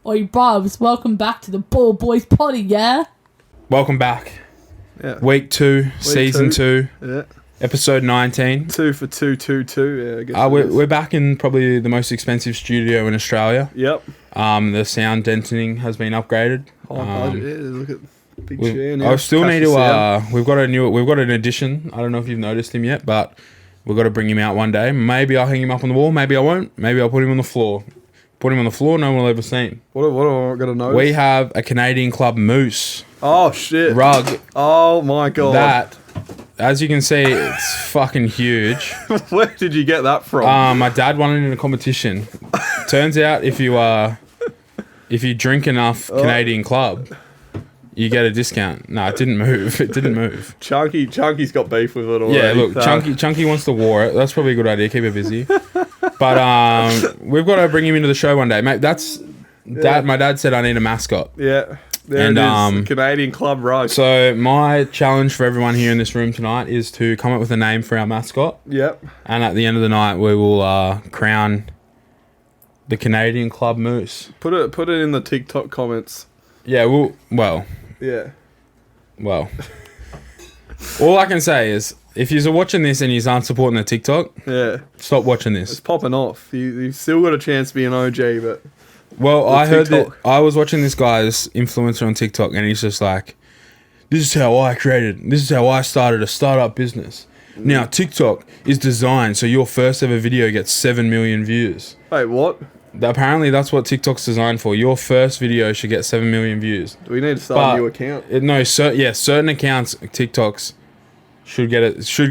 Oi, Bubs, welcome back to the Ball Boys Potty, yeah? Welcome back. Yeah. Week 2, Season 2, Yeah. Episode 19. 2 for 222. Yeah, I guess We're back in probably the most expensive studio in Australia. Yep. The sound deadening has been upgraded. Budget. Yeah, look at the big chair now. I still need Catch the to. We've got an addition. I don't know if you've noticed him yet, but we've got to bring him out one day. Maybe I'll hang him up on the wall. Maybe I won't. Maybe I'll put him on the floor. Put him on the floor. No one will ever see him. What am I going to notice? We have a Canadian Club moose Oh, shit. rug. Oh, my God. That, as you can see, it's fucking huge. Where did you get that from? My dad won it in a competition. Turns out if you drink enough Canadian Club, you get a discount. No, it didn't move. It didn't move. Chunky's got beef with it already. Yeah, look, Chunky wants to war it. That's probably a good idea. Keep it busy. But we've got to bring him into the show one day, mate. My dad said I need a mascot. Yeah. There it is. The Canadian Club rug. So my challenge for everyone here in this room tonight is to come up with a name for our mascot. Yep. And at the end of the night, we will crown the Canadian Club Moose. Put it in the TikTok comments. Yeah, well. Yeah. Well. All I can say is, if you're watching this and you aren't supporting the TikTok, Yeah. stop watching It's this. popping off. You've still got a chance to be an OG, but... Well, I heard that TikTok. I was watching this guy's influencer on TikTok, and he's just like, "This is how I started a startup business. Now TikTok is designed so your first ever video gets 7 million views. Wait, what? Apparently, that's what TikTok's designed for. Your first video should get 7 million views. Do we need to start a new account? Certain accounts, TikToks should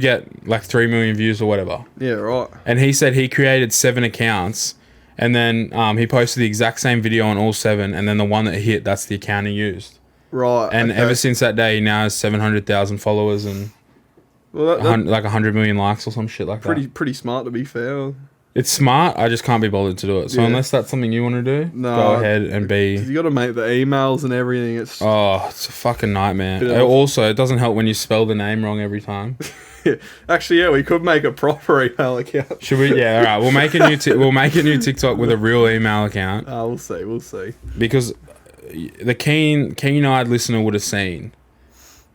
get like 3 million views or whatever. Yeah, right. And he said he created 7 accounts, and then he posted the exact same video on all 7, and then the one that hit, that's the account he used. Right. And okay. ever since that day, he now has 700,000 followers and Well, like 100 million likes or some shit like that. pretty smart to be fair. It's smart. I just can't be bothered to do it. So Yeah. unless that's something you want to do, No, go ahead and be... You got to make the emails and everything. It's It's a fucking nightmare. Bit of- Also, it doesn't help when you spell the name wrong every time. Actually, yeah, we could make a proper email account. Should we? Yeah, all right. We'll make a new TikTok with a real email account, We'll see. because the keen-eyed listener would have seen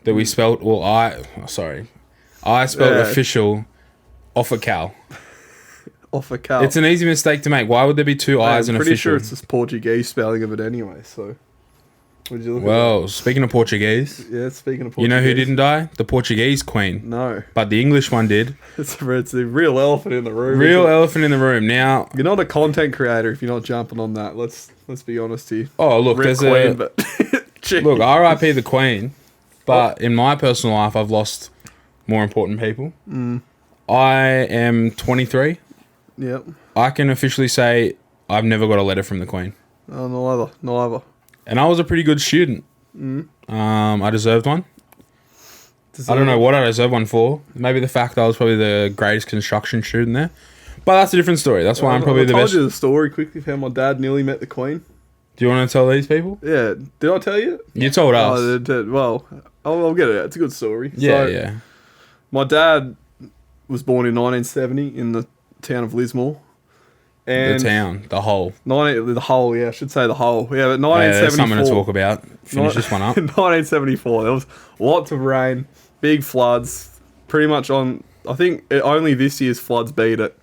that we spelled. Well, I spelled official off a cow. Off a cow. It's an easy mistake to make. Why would there be 2 I's in I'm pretty official? sure it's this Portuguese spelling of it anyway. So, would you look Well, speaking of Portuguese, at that? Yeah, speaking of Portuguese, you know who didn't die? The Portuguese queen. No, But the English one did. it's the real elephant in the room. Real isn't it? elephant in the room. Now, You're not a content creator if you're not jumping on that. Let's be honest here. oh look, Rip there's Queen, a but Gee. look. R.I.P. the Queen. But in my personal life, I've lost more important people. I am 23. Yep. I can officially say I've never got a letter from the Queen. Oh, neither. And I was a pretty good student. I deserved one. I don't know what I deserved one for. Maybe the fact that I was probably the greatest construction student there. But that's a different story. That's why I'm probably the I best. told you the story quickly of how my dad nearly met the Queen. Do you want to tell these people? Yeah, did I tell you? You told us. Oh, well, I'll get it out. It's a good story. Yeah, So, yeah. My dad was born in 1970 in the town of Lismore. And The town, the whole. the whole, yeah, I should say the whole. Yeah, but Yeah, 1974. there's something to talk about. Finish this one up. 1974, there was lots of rain, big floods, pretty much I think only this year's floods beat it.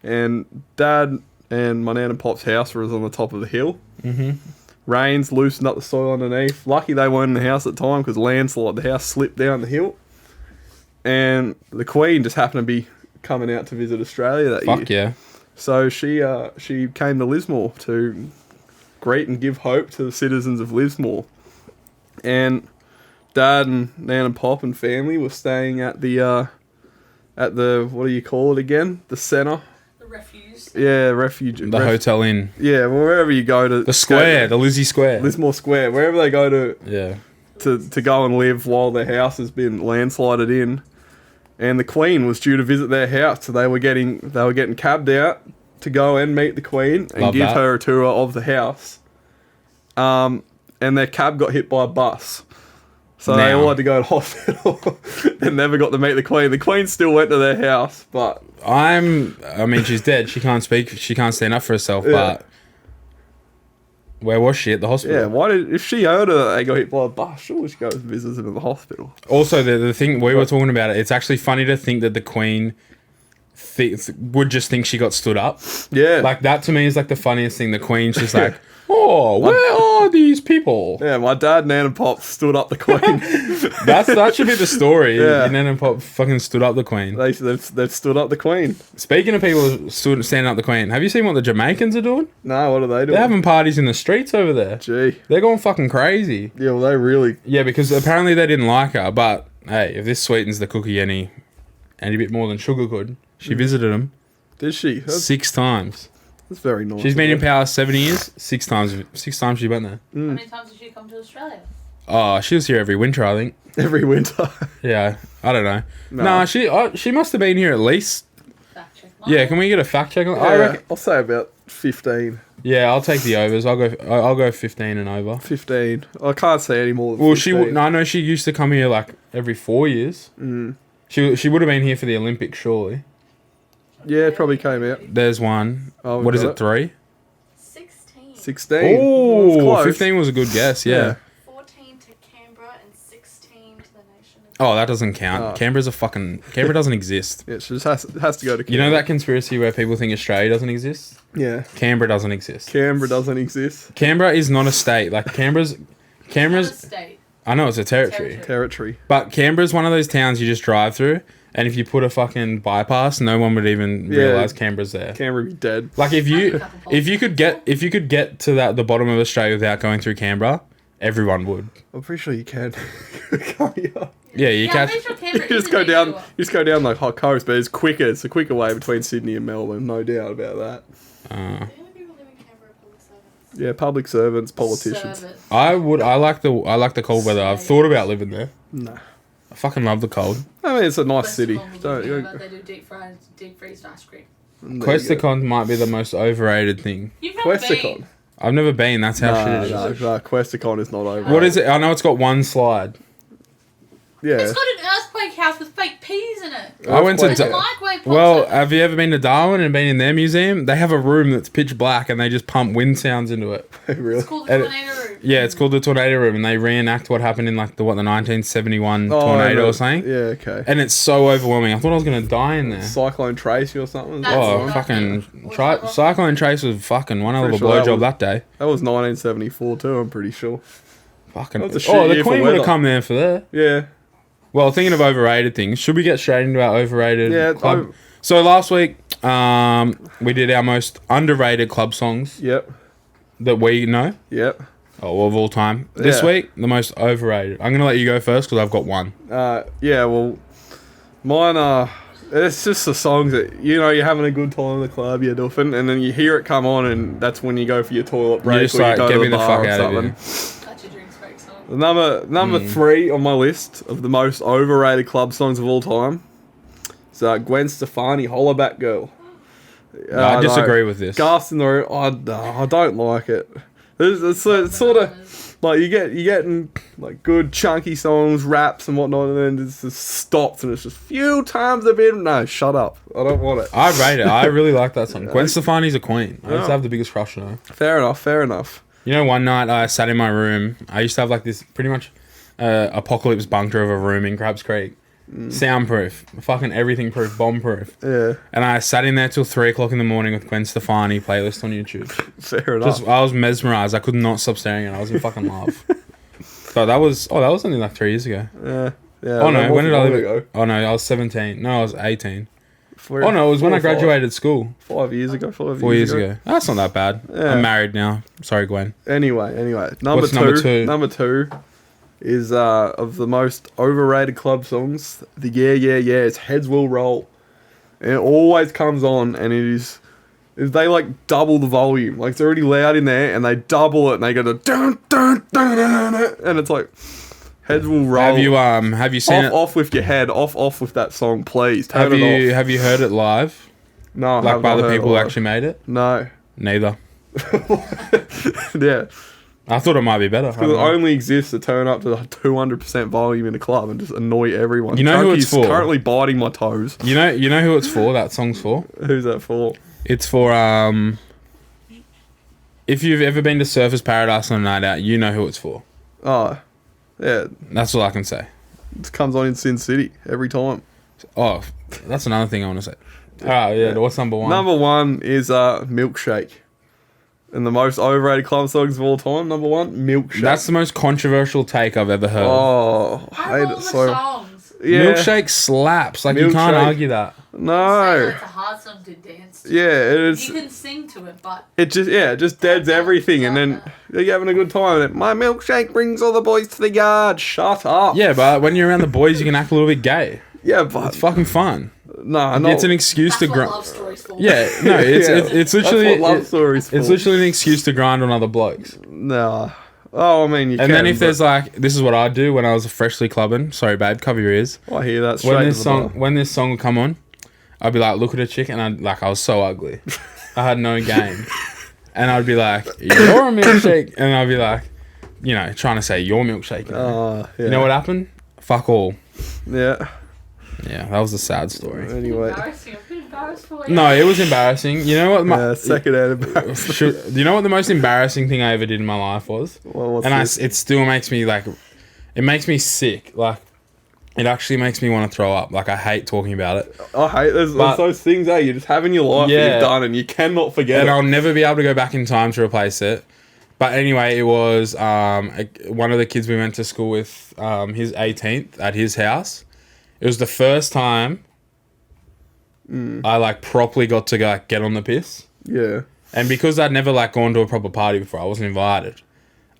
And Dad and my nan and pop's house was on the top of the hill. Mm-hmm. Rains loosened up the soil underneath. Lucky they weren't in the house at the time because landslide, the house slipped down the hill. And the Queen just happened to be coming out to visit Australia that year. Fuck yeah. So she came to Lismore to greet and give hope to the citizens of Lismore. And Dad and Nan and Pop and family were staying at the what do you call it again? The centre. The refuse. Yeah, refuge. The Hotel Inn. Yeah, wherever you go to. The square, the Lizzie Square. Lismore Square, wherever they go to Yeah. to go and live while their house has been landslided in. And the Queen was due to visit their house, so they were getting cabbed out to go and meet the Queen and Love give that. her a tour of the house. And their cab got hit by a bus. So they Now. all had to go to hospital and never got to meet the Queen. The Queen still went to their house, but... I mean, she's dead. She can't speak. She can't stand up for herself, Yeah. but Where was she? At the hospital? Yeah, why did if she heard that they got hit by a bus, surely she goes and visits them in the hospital. Also, the thing we were talking about, it's actually funny to think that the Queen would just think she got stood up. Yeah, Like, that to me is like the funniest thing. The Queen's just like, oh, where are these people? yeah. My dad, Nan, and Pop stood up the Queen. That should be the story. Yeah. And then Pop fucking stood up the Queen. They've stood up the Queen. Speaking of people standing up the Queen, have you seen what the Jamaicans are doing? No, what are they doing? They're having parties in the streets over there. Gee, They're going fucking crazy. yeah. Well, they really. Yeah, because apparently they didn't like her. But hey, if this sweetens the cookie any bit more than sugar could, she visited them Did she? That's 6 times. very nice. She's been in power 7 years. 6 times. 6 times she went there. How many times did she come to Australia? Oh, she was here every winter, I think. every winter. Yeah, I don't know. No. Nah, she must have been here at least. Fact check. Yeah, can we get a fact check on? Yeah, I reckon. I'll say about 15. Yeah, I'll take the overs. I'll go 15 and over. 15. I can't say any more than Well, 15. I know she used to come here like every 4 years. She would have been here for the Olympics, surely. Yeah, it probably came out. There's one. Oh, we What is got it? 3? 16. 16. Oh, That's close. 15 was a good guess. Yeah. 14 to Canberra and 16 to the nation of Oh, that doesn't count. Oh. Canberra doesn't exist. Yeah, she just has to go to Canberra. You know that conspiracy where people think Australia doesn't exist? Yeah. Canberra doesn't exist. Canberra doesn't exist. Canberra is not a state. Like Canberra's. State. I know it's a territory. Territory. But Canberra's one of those towns you just drive through, and if you put a fucking bypass, no one would even Yeah. realize Canberra's there. Canberra be dead. Like if you could get to the bottom of Australia without going through Canberra, everyone would. I'm pretty sure you can. Can't you? Yeah, you I'm catch. pretty sure Canberra You is just a go down. detour. You just go down the hot coast, but it's quicker. It's a quicker way between Sydney and Melbourne, no doubt about that. The only people living in Canberra are public servants. Yeah, public servants, politicians. Serve it. I like the cold weather. I've thought about living there. Nah. I fucking love the cold. I mean, it's a nice West city. Congo, Don't, you know that they do deep freezed ice cream. there you go. Questacon might be the most overrated thing. You've never Questacon. been. I've never been. That's how Nah, shit it is. nah, Questacon is not over. What is it? I know it's got one slide. Yeah. It's got an earthquake house with fake peas in it. I went to It's Earthquake a Da- house. microwave. Well, pops have you ever been to Darwin and been in their museum? They have a room that's pitch black and they just pump wind sounds into it. really? It's called the and- tornado room. Yeah, it's called the tornado room, and they reenact what happened in like the 1971 Oh, tornado no. or something. Yeah, okay. And it's so overwhelming. I thought I was gonna die in there. Cyclone Tracy or something? That's Oh, right. fucking What's that one? Cyclone Trace was fucking one hell of a Pretty sure that blowjob was- that day. That was 1974 too, I'm pretty sure. Fucking. That was a shit Oh, the year for Queen would have weather. come there for that. Yeah. Well, thinking of overrated things, should we get straight into our overrated Yeah, club? So last week, we did our most underrated club songs Yep. that we know. Yep. Oh, of all time. This Yeah. week, the most overrated. I'm gonna let you go first because I've got one. Yeah, well, mine are. It's just the songs that, you know, you're having a good time in the club, you're doofing, and then you hear it come on, and that's when you go for your toilet break just or you like, go get to me the the bar fuck or out of something. here. That's your drinks break song. The number 3 on my list of the most overrated club songs of all time is Gwen Stefani, Hollaback Girl. No, I disagree with this. Gas in the room. I don't like it. It's sort of like you're getting like good chunky songs, raps and whatnot, and then it's just stops and it's just few times a bit. No, shut up. I don't want it. I rate it. I really like that song. Gwen Stefani's a queen. I used to Yeah. have the biggest crush on her. Fair enough. Fair enough. You know, one night I sat in my room. I used to have like this pretty much apocalypse bunker of a room in Crabs Creek. Soundproof. Fucking everything proof. Bomb proof. Yeah. And I sat in there till 3 o'clock in the morning with Gwen Stefani playlist on YouTube. Fair enough. Just, I was mesmerized. I could not stop staring at it. I was in fucking love. But that was only like 3 years ago. Yeah. Oh that no, when did I wasn't leave long it? Oh no, I was 17. No, I was 18. ago. Oh no, it was when I 4 or 5. graduated school. 5 years ago. 4 years ago. That's not that bad. Yeah. I'm married now. Sorry, Gwen. Anyway. What's number two? Number 2 is of the most overrated club songs. The Yeah it's Heads Will Roll. And it always comes on, and it is they like double the volume. Like it's already loud in there, and they double it, and they go to dun dun dun dun, dun, and it's like Heads Will Roll. Have you seen it? Off with your head, off with that song, please. Turn Have it you off. have you heard it live? No, I Like have by not the heard people it who live. actually made it? No. Neither. Yeah. I thought it might be better. I Because don't it know. only exists to turn up to 200% volume in a club and just annoy everyone. You know who it's Chunky's for? currently biting my toes. You know who it's for? That song's for. Who's that for? It's for if you've ever been to Surfers Paradise on a night out, you know who it's for. Oh, yeah. That's all I can say. It comes on in Sin City every time. Oh, that's another thing I want to say. Yeah. What's number one? Number one is Milkshake. And the most overrated club songs of all time, number one, Milkshake. That's the most controversial take I've ever heard. Oh, I Out hate of all it the so. songs, Yeah. Milkshake slaps. Like, you can't Milkshake. argue that. No. it's a hard song to dance to. Yeah, You can sing to it, but it just deads everything, and then you're having a good time. And my milkshake brings all the boys to the yard. Shut up. Yeah, but when you're around the boys, you can act a little bit gay. Yeah, but It's fucking fun. no, no. It's an excuse that's to what grind. love stories for. Yeah, no, it's Yeah. it's That's literally what love stories for. it's literally an excuse to grind on other blokes. No. Oh, I mean, you can. And then if but there's like, this is what I'd do when I was freshly clubbing. Sorry, babe, cover your ears. I hear that straight When to this the song bar. when this song would come on, I'd be like, look at a chick, and I was so ugly. I had no game, and I'd be like, you're a milkshake, and I'd be like, you know, trying to say your milkshake. Yeah. You know what happened? Fuck all. Yeah. Yeah, that was a sad story. Anyway. Embarrassing. I'm embarrassed for you. No, it was embarrassing. You know what? Yeah, second-hand embarrassment. You know what the most embarrassing thing I ever did in my life was? Well, what's And this? it still makes me like, it makes me sick. Like, it actually makes me want to throw up. Like, I hate talking about it. I hate there's those things, you just have in your life that Yeah. you've done and you cannot forget And it. I'll never be able to go back in time to replace it. But anyway, it was one of the kids we went to school with, his 18th at his house. It was the first time I like properly got to go like, get on the piss. Yeah. And because I'd never like gone to a proper party before, I wasn't invited.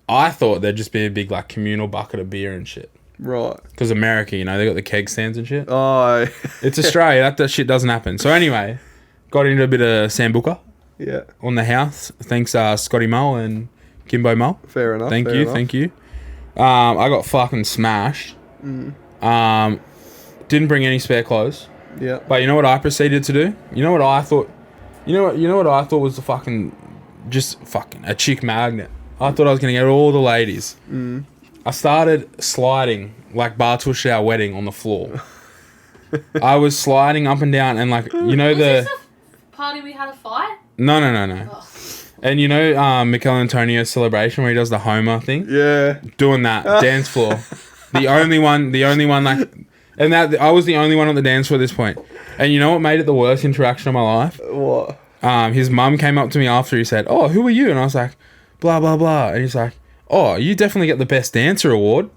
I thought there'd just be a big like communal bucket of beer and shit. Right. Because America, you know, they got the keg stands and shit. Oh, It's Australia. That shit doesn't happen. So anyway, got into a bit of Sambuca yeah. on the house. Thanks, Scotty Mull and Kimbo Mull. Fair enough. Thank fair you. enough. Thank you. I got fucking smashed. Didn't bring any spare clothes. Yeah. But you know what I proceeded to do? You know what I thought? You know what I thought was the fucking a chick magnet. I thought I was gonna get all the ladies. I started sliding like Bartush our wedding on the floor. I was sliding up and down and like Was this a party we had a fight? no. Oh. And you know Michael Antonio's celebration where he does the Homer thing? Yeah. Doing that dance floor. The only one like, and that I was the only one on the dance floor at this point. And you know what made it the worst interaction of my life? What? His mum came up to me after. He said, "Oh, who are you?" And I was like, "Blah blah blah." And he's like, "Oh, you definitely get the best dancer award."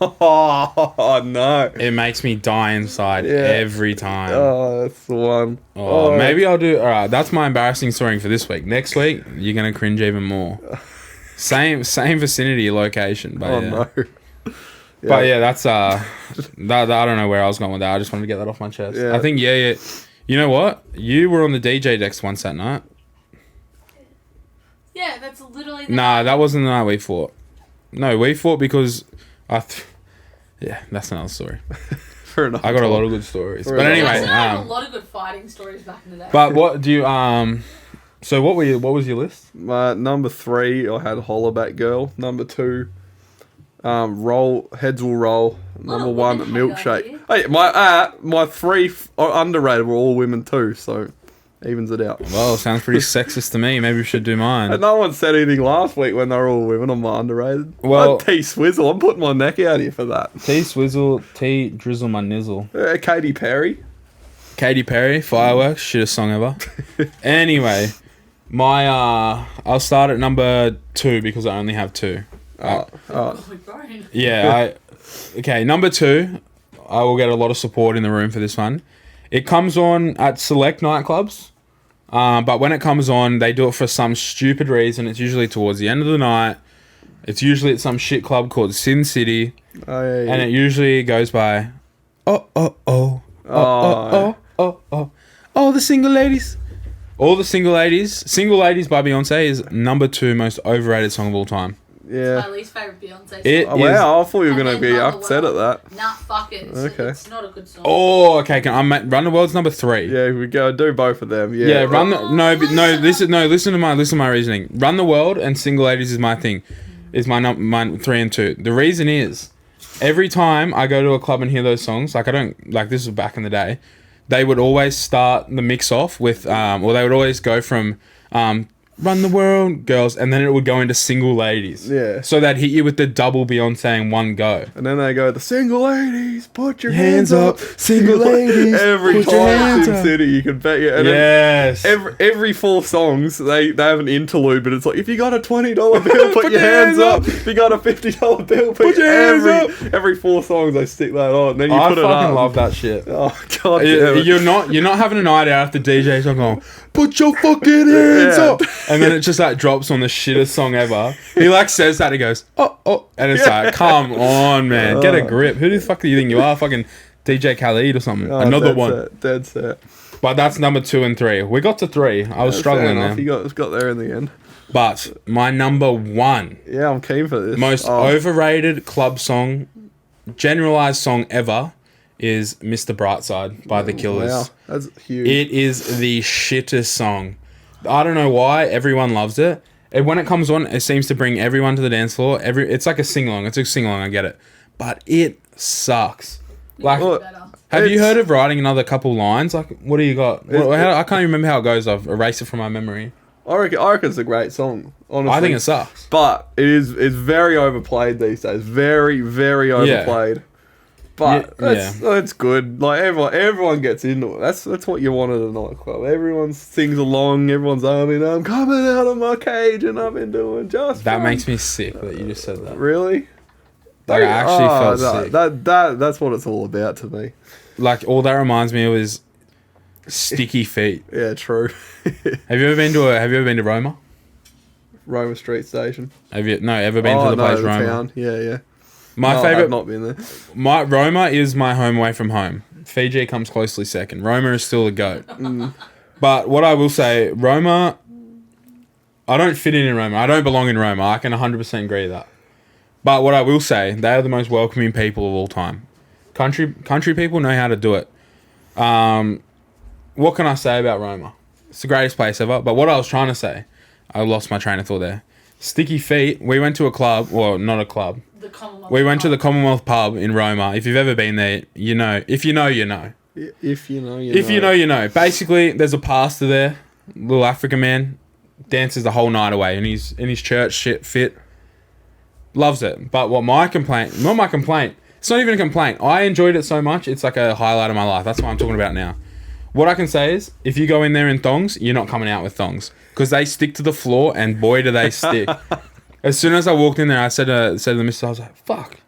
Oh, no. It makes me die inside every time. Oh, that's the one. Maybe I'll do. All right, that's my embarrassing story for this week. Next week, you're gonna cringe even more. Same vicinity location, but Oh, yeah. no. But yeah, that's that I don't know where I was going with that. I just wanted to get that off my chest. Yeah. I think yeah. You know what? You were on the DJ decks once that night. Yeah, that's literally. The Nah, that wasn't the night we fought. No, we fought because yeah, that's another story. Fair enough. I got a lot of good stories. Fair But enough. anyway, Actually, I have a lot of good fighting stories back in the day. but what do you so what was your list? My number 3, I had Hollaback Girl. Number 2, Heads Will Roll. Number 1, women have Milkshake. that Hey, my 3 underrated were all women too, so evens it out. Well, sounds pretty sexist to me. Maybe we should do mine. And no one said anything last week when they were all women on my underrated. Well- T Swizzle, I'm putting my neck out here for that. T Swizzle, T Drizzle my nizzle. Katy Perry. Katy Perry, Fireworks, shittest song ever. Anyway, my I'll start at number 2 because I only have 2. Oh, we're grown. Yeah, okay, number 2, I will get a lot of support in the room for this one. It comes on at select nightclubs, but when it comes on, they do it for some stupid reason. It's usually towards the end of the night. It's usually at some shit club called Sin City, Oh, yeah, and it usually goes by, all the single ladies. All the single ladies. Single Ladies by Beyonce is number 2 most overrated song of all time. yeah. My least favorite Beyonce song. It Oh, is. wow, I thought you were And going to then be Run the upset at World. that. Nah, fuck it. Okay. It's not a good song. Oh, okay. Run the World's number 3. Yeah, we go do both of them. Yeah, Yeah, listen to my reasoning. Run the World and Single Ladies is my thing. Is my 3 and 2. The reason is every time I go to a club and hear those songs, like I don't like this was back in the day, they would always start the mix off with or they would always go from run the world, girls, and then it would go into single ladies. Yeah. So they'd hit you with the double Beyonce in one go. And then they go, the single ladies, put your hands up. single ladies. Every put your time hands Sin up. City, you can bet you. And then Yes. every 4 songs, they have an interlude, but it's like, if you got a $20 bill, put your hands up. If you got a $50 bill, put your hands up. Every 4 songs, they stick that on. Then you I put it fucking up. love that shit. Oh, God damn it. You're not having a night out after DJ's song going, put your fucking hands Yeah. up, and then it just like drops on the shittest song ever. He like says that, he goes, oh, and it's like, come on, man, get a grip. Who the fuck do you think you are? Fucking DJ Khaled or something? Oh, Another dead one. Set, dead set. But that's number 2 and 3. We got to 3. I was struggling Fair enough. there. You got there in the end. But my number 1 Yeah, I'm keen for this. most overrated club song, generalized song ever, is Mr. Brightside by The Killers. Wow, that's huge. It is the shittest song. I don't know why everyone loves it. And when it comes on, it seems to bring everyone to the dance floor. It's like a sing along. It's a sing along. I get it, but it sucks. Like, Well, Better. have you it's- heard of writing another couple lines? Like, what do you got? I can't even remember how it goes. I've erased it from my memory. I reckon it's a great song. Honestly, I think it sucks. but it's very overplayed these days. Very, very overplayed. But that's good. Like everyone gets into it. That's what you want at a nightclub. Everyone sings along. Everyone's arming. I'm coming out of my cage and I've been doing just. That fine. makes me sick that you just said that. Really. Like, I actually felt no, sick. That's what it's all about to me. Like, all that reminds me of is sticky feet. Yeah, true. Have you ever been to Roma? Roma Street Station. Ever been to the place the Roma? town. Yeah. My I've favorite. not been there. Roma is my home away from home. Fiji comes closely second. Roma is still a goat. But what I will say, Roma, I don't fit in Roma. I don't belong in Roma. I can 100% agree with that. But what I will say, they are the most welcoming people of all time. Country people know how to do it. What can I say about Roma? It's the greatest place ever. But what I was trying to say, I lost my train of thought there. Sticky feet. We went to a club. Well, not a club. The Commonwealth We went to the Pub. Commonwealth Pub in Roma. If you've ever been there, you know. If you know, you know. If you know, If you know, you know. Basically, there's a pastor there, little African man, dances the whole night away, and he's in his church shit fit. Loves it. But not my complaint. It's not even a complaint. I enjoyed it so much. It's like a highlight of my life. That's what I'm talking about now. What I can say is, if you go in there in thongs, you're not coming out with thongs because they stick to the floor, and boy, do they stick. As soon as I walked in there, I said to the missus, I was like, "Fuck,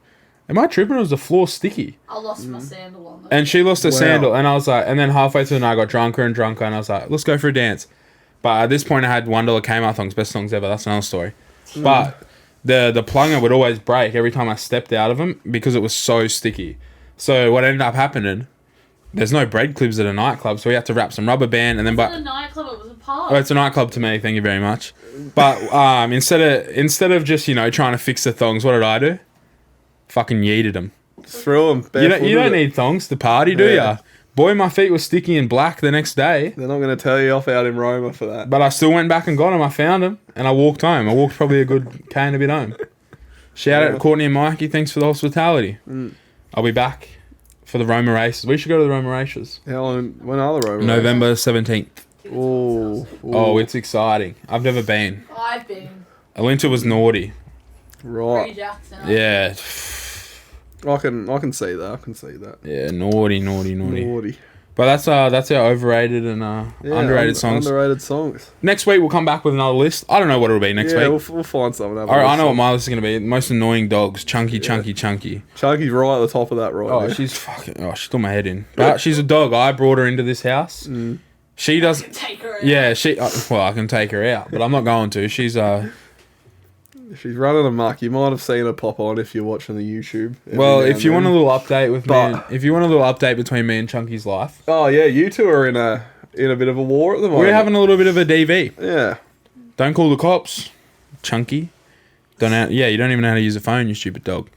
am I tripping? Or is the floor sticky?" I lost my sandal on And she lost her Wow. sandal, and I was like, and then halfway through the night, I got drunker and drunker, and I was like, let's go for a dance. But at this point, I had $1 Kmart thongs, best songs ever. That's another story. But the plunger would always break every time I stepped out of them because it was so sticky. So what ended up happening, there's no bread clips at a nightclub, so we had to wrap some rubber band, and then It was a nightclub. It was a pub. Oh, it's a nightclub to me. Thank you very much. But instead of just trying to fix the thongs, what did I do? Fucking yeeted them. Throw them. You don't need thongs to party, do Yeah. ya? Boy, my feet were sticky and black the next day. They're not going to tell you off out in Roma for that. But I still went back and got them. I found them, and I walked home. I walked probably a good K and a bit home. Shout out to Courtney and Mikey. Thanks for the hospitality. I'll be back for the Roma races. We should go to the Roma races. How long? When are the Roma? November 17th. Oh, Oh, it's exciting. I've never been. I've been. Winter was naughty. right. Pre-Jackson. Yeah. I can see that. I can see that. Yeah, naughty. Naughty. But that's our overrated and underrated songs. Underrated songs. Next week we'll come back with another list. I don't know what it'll be next Yeah, week. we'll find something. All right, I know what my list is gonna be. Most annoying dogs, chunky. Chunky's right at the top of that, right? Oh, there. she's fucking. Oh, she threw my head in. But she's a dog. I brought her into this house. She does. Take her out. Yeah, she. Well, I can take her out, but I'm not going to. She's She's running amok. You might have seen her pop on if you're watching the YouTube. every Well, now if and you want a then. little update with me, But- if you want a little update between me and Chunky's life, Oh yeah, you two are in a bit of a war at the moment. we're having a little bit of a DV. Yeah. Don't call the cops, Chunky. You don't even know how to use a phone, you stupid dog.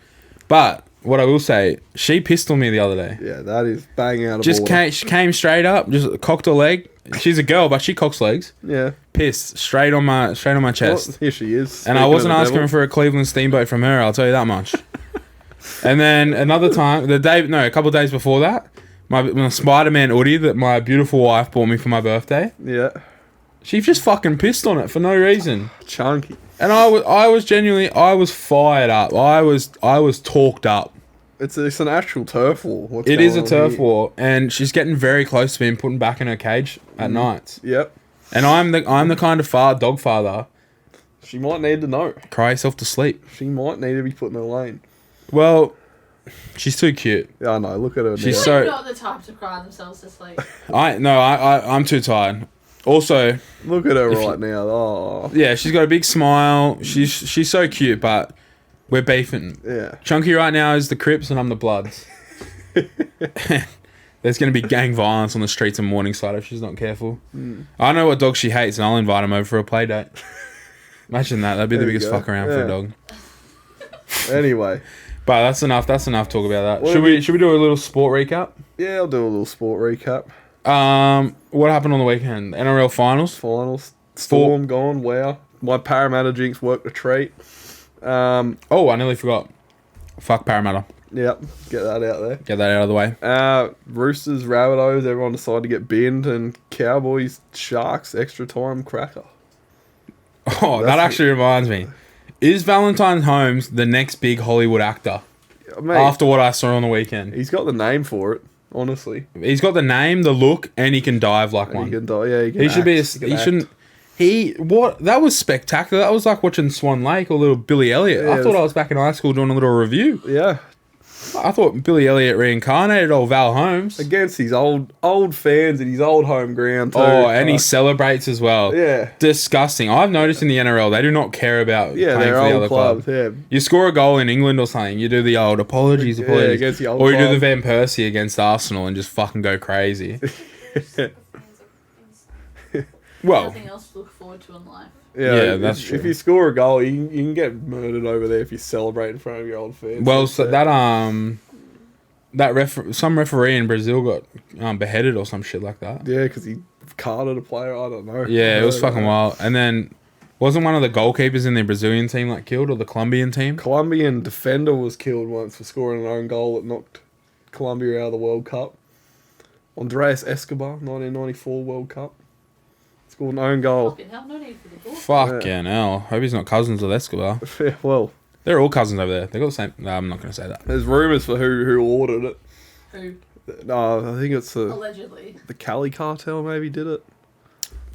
But what I will say, she pissed on me the other day. Yeah, that is bang out of Just order. she came straight up, just cocked her leg. She's a girl, but she cocks legs. Yeah. Pissed straight on my chest. Well, here she is. And I wasn't asking for a Cleveland Steamboat from her, I'll tell you that much. And then another time, a couple of days before that, my Spider-Man hoodie that my beautiful wife bought me for my birthday, Yeah. She just fucking pissed on it for no reason. Chunky. And I was genuinely, I was fired up. I was talked up. It's an actual turf war. What's It is a going on turf here? war, and she's getting very close to being put back in her cage at nights. Yep. And I'm the kind of dog father. She might need to know. Cry yourself to sleep. She might need to be put in her lane. Well, she's too cute. Yeah, I know. Look at her. She's now. so- They're not the type to cry themselves to sleep. I'm too tired. Also, Look at her If right now. Oh, yeah, she's got a big smile. She's so cute, but we're beefing. yeah. Chunky right now is the Crips and I'm the Bloods. There's going to be gang violence on the streets of Morningside if she's not careful. I know what dog she hates, and I'll invite him over for a play date. Imagine that. That'd be the There you biggest go. fuck around for Yeah. a dog. Anyway, But that's enough. That's enough talk about that. What Should have you- we do a little sport recap? yeah, I'll do a little sport recap. What happened on the weekend? NRL finals. Finals. Storm gone. Wow. My Parramatta jinx worked a treat. Oh, I nearly forgot. Fuck Parramatta. Yep. Get that out there. Get that out of the way. Roosters, Rabbitohs, everyone decided to get binned, and Cowboys, Sharks, extra time cracker. Oh, that That's- actually reminds me. Is Valentine Holmes the next big Hollywood actor? Mate, After what I saw on the weekend. he's got the name for it, honestly. He's got the name, the look, and he can dive like He one. can die. Yeah, he can He should be. act. He can He act. shouldn't. That was spectacular. That was like watching Swan Lake or little Billy Elliot. Yeah, I it thought was- I was back in high school doing a little review. Yeah, I thought Billy Elliot reincarnated old Val Holmes. against his old fans at his old home ground too. Oh, and he Fuck. celebrates as well. Yeah. Disgusting. I've noticed in the NRL they do not care about Yeah, playing they're for the old other clubs. club. Yeah, You score a goal in England or something, you do the old apologies, Yeah, apologies. against the old or you do club. the Van Persie against Arsenal and just fucking go crazy. Well, Nothing else to look forward to in life. Yeah, that's if, true. If you score a goal, you can get murdered over there if you celebrate in front of your old fans. well, so some referee in Brazil got beheaded or some shit like that. yeah, because he carded a player. I don't know. Yeah, it was I don't fucking know. wild. And then wasn't one of the goalkeepers in the Brazilian team like killed, or the Colombian team? Colombian defender was killed once for scoring an own goal that knocked Colombia out of the World Cup. Andreas Escobar, 1994 World Cup. Scored an own goal. Fucking hell, no need for the ball. Fucking hell. Hope he's not cousins with Escobar. Yeah, well, They're all cousins over there. They got the same. No, I'm not going to say that. there's rumours for who ordered it. Who, No, I think it's allegedly. the Cali cartel maybe did it.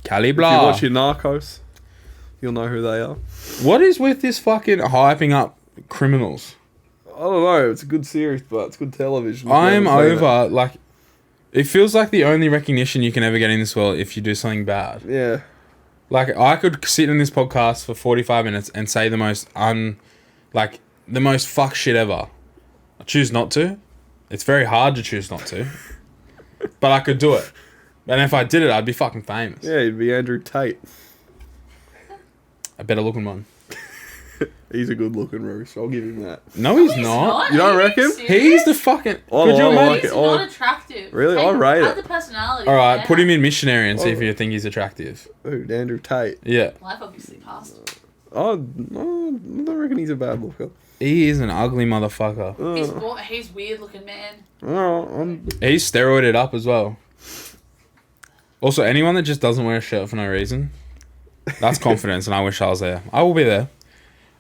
Cali If you blah. watch your Narcos, you'll know who they are. What is with this fucking hyping up criminals? I don't know. It's a good series, but it's good television. If you I'm haven't seen it. over. Like, it feels like the only recognition you can ever get in this world if you do something bad. Yeah. Like, I could sit in this podcast for 45 minutes and say the most fuck shit ever. I choose not to. It's very hard to choose not to. But I could do it. And if I did it, I'd be fucking famous. Yeah, he'd be Andrew Tate. A better looking one. He's a good looking Roos. I'll give him that. No, he's He's not. You don't Are reckon? serious? He's the fucking... Oh, Could you I imagine? like He's it. not attractive. Really? I Hey, rate add it. the personality. All right, yeah. put him in missionary and see if Oh. you think he's attractive. Ooh, Andrew Tate. Yeah. Life obviously passed. Oh, no, I don't reckon he's a bad looker. He is an ugly motherfucker. He's weird looking, man. He's steroided up as well. Also, anyone that just doesn't wear a shirt for no reason, that's confidence, and I wish I was there. I will be there.